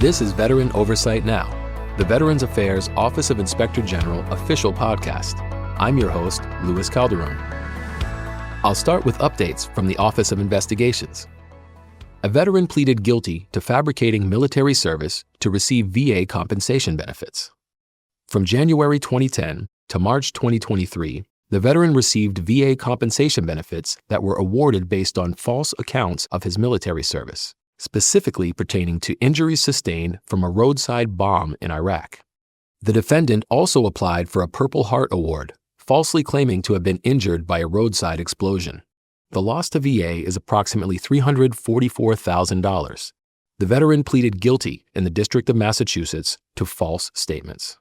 This is Veteran Oversight Now, the Veterans Affairs Office of Inspector General official podcast. I'm your host, Luis Calderon. I'll start with updates from the Office of Investigations. A veteran pleaded guilty to fabricating military service to receive VA compensation benefits. From January 2010 to March 2023, the veteran received VA compensation benefits that were awarded based on false accounts of his military service, specifically pertaining to injuries sustained from a roadside bomb in Iraq. The defendant also applied for a Purple Heart Award, falsely claiming to have been injured by a roadside explosion. The loss to VA is approximately $344,000. The veteran pleaded guilty in the District of Massachusetts to false statements.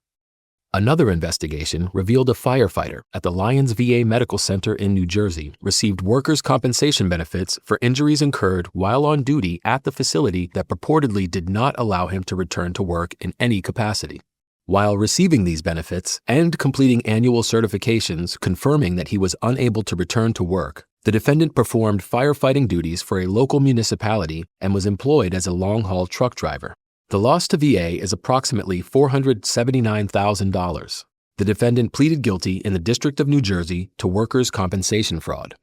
Another investigation revealed a firefighter at the Lyons VA Medical Center in New Jersey received workers' compensation benefits for injuries incurred while on duty at the facility that purportedly did not allow him to return to work in any capacity. While receiving these benefits and completing annual certifications confirming that he was unable to return to work, the defendant performed firefighting duties for a local municipality and was employed as a long-haul truck driver. The loss to VA is approximately $479,000. The defendant pleaded guilty in the District of New Jersey to workers' compensation fraud.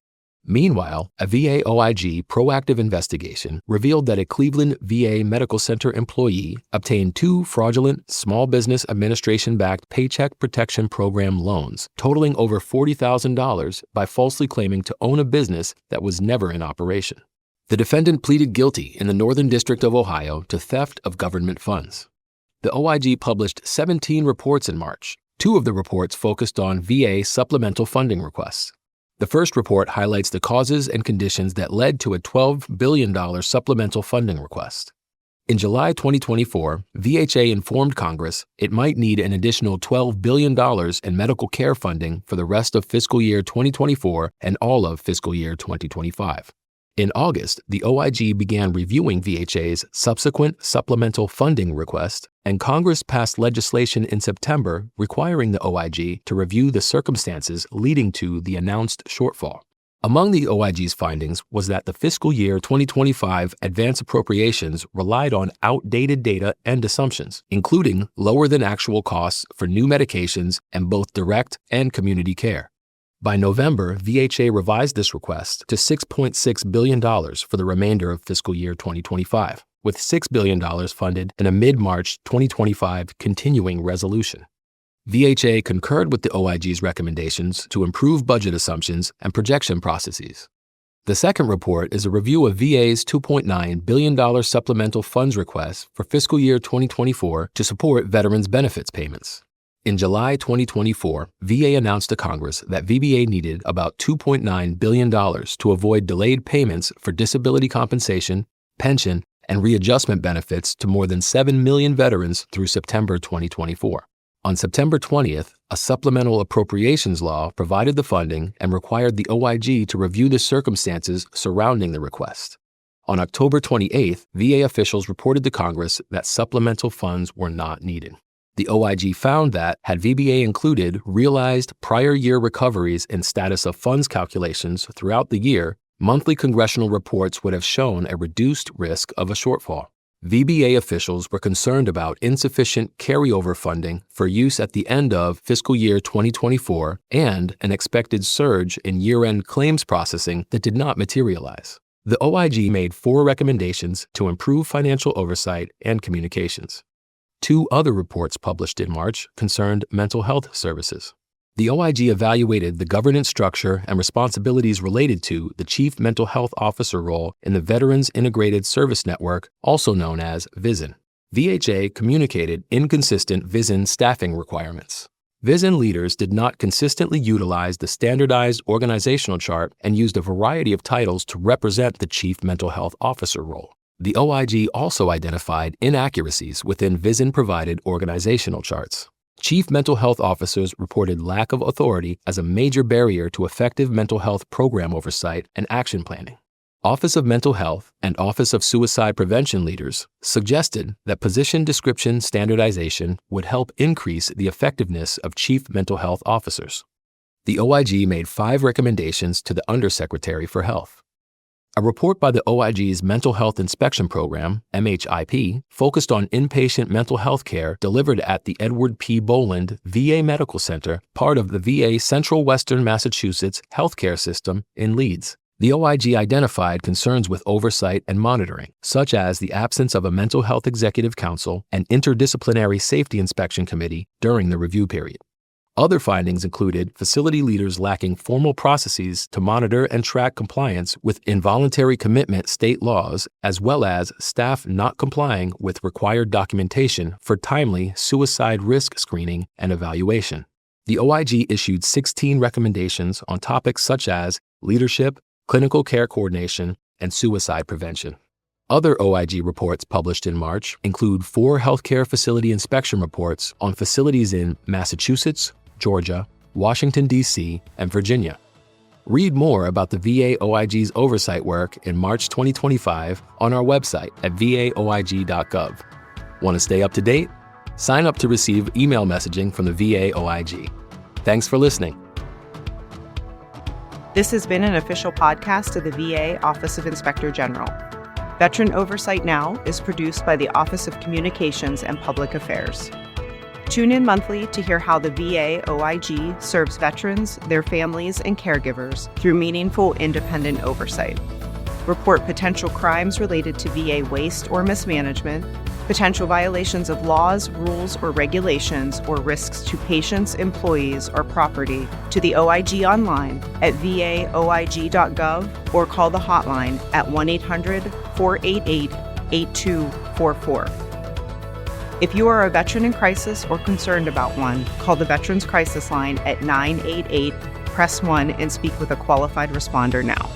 Meanwhile, a VA OIG proactive investigation revealed that a Cleveland VA Medical Center employee obtained 2 fraudulent Small Business Administration-backed Paycheck Protection Program loans totaling over $40,000 by falsely claiming to own a business that was never in operation. The defendant pleaded guilty in the Northern District of Ohio to theft of government funds. The OIG published 17 reports in March. 2 of the reports focused on VA supplemental funding requests. The first report highlights the causes and conditions that led to a $12 billion supplemental funding request. In July 2024, VHA informed Congress it might need an additional $12 billion in medical care funding for the rest of fiscal year 2024 and all of fiscal year 2025. In August, the OIG began reviewing VHA's subsequent supplemental funding request, and Congress passed legislation in September requiring the OIG to review the circumstances leading to the announced shortfall. Among the OIG's findings was that the fiscal year 2025 advance appropriations relied on outdated data and assumptions, including lower than actual costs for new medications and both direct and community care. By November, VHA revised this request to $6.6 billion for the remainder of fiscal year 2025, with $6 billion funded in a mid-March 2025 continuing resolution. VHA concurred with the OIG's recommendations to improve budget assumptions and projection processes. The second report is a review of VA's $2.9 billion supplemental funds request for fiscal year 2024 to support veterans' benefits payments. In July 2024, VA announced to Congress that VBA needed about $2.9 billion to avoid delayed payments for disability compensation, pension, and readjustment benefits to more than 7 million veterans through September 2024. On September 20th, a supplemental appropriations law provided the funding and required the OIG to review the circumstances surrounding the request. On October 28th, VA officials reported to Congress that supplemental funds were not needed. The OIG found that, had VBA included realized prior year recoveries in status of funds calculations throughout the year, monthly congressional reports would have shown a reduced risk of a shortfall. VBA officials were concerned about insufficient carryover funding for use at the end of fiscal year 2024 and an expected surge in year-end claims processing that did not materialize. The OIG made 4 recommendations to improve financial oversight and communications. 2 other reports published in March concerned mental health services. The OIG evaluated the governance structure and responsibilities related to the Chief Mental Health Officer role in the Veterans Integrated Service Network, also known as VISN. VHA communicated inconsistent VISN staffing requirements. VISN leaders did not consistently utilize the standardized organizational chart and used a variety of titles to represent the Chief Mental Health Officer role. The OIG also identified inaccuracies within VISN-provided organizational charts. Chief mental health officers reported lack of authority as a major barrier to effective mental health program oversight and action planning. Office of Mental Health and Office of Suicide Prevention leaders suggested that position description standardization would help increase the effectiveness of chief mental health officers. The OIG made 5 recommendations to the Undersecretary for Health. A report by the OIG's Mental Health Inspection Program, MHIP, focused on inpatient mental health care delivered at the Edward P. Boland VA Medical Center, part of the VA Central Western Massachusetts healthcare system in Leeds. The OIG identified concerns with oversight and monitoring, such as the absence of a mental health executive council and interdisciplinary safety inspection committee during the review period. Other findings included facility leaders lacking formal processes to monitor and track compliance with involuntary commitment state laws, as well as staff not complying with required documentation for timely suicide risk screening and evaluation. The OIG issued 16 recommendations on topics such as leadership, clinical care coordination, and suicide prevention. Other OIG reports published in March include 4 healthcare facility inspection reports on facilities in Massachusetts, Georgia, Washington, D.C., and Virginia. Read more about the VA OIG's oversight work in March 2025 on our website at vaoig.gov. Want to stay up to date? Sign up to receive email messaging from the VA OIG. Thanks for listening. This has been an official podcast of the VA Office of Inspector General. Veteran Oversight Now is produced by the Office of Communications and Public Affairs. Tune in monthly to hear how the VA OIG serves veterans, their families, and caregivers through meaningful, independent oversight. Report potential crimes related to VA waste or mismanagement, potential violations of laws, rules, or regulations, or risks to patients, employees, or property to the OIG online at vaoig.gov or call the hotline at 1-800-488-8244. If you are a veteran in crisis or concerned about one, call the Veterans Crisis Line at 988-PRESS 1 and speak with a qualified responder now.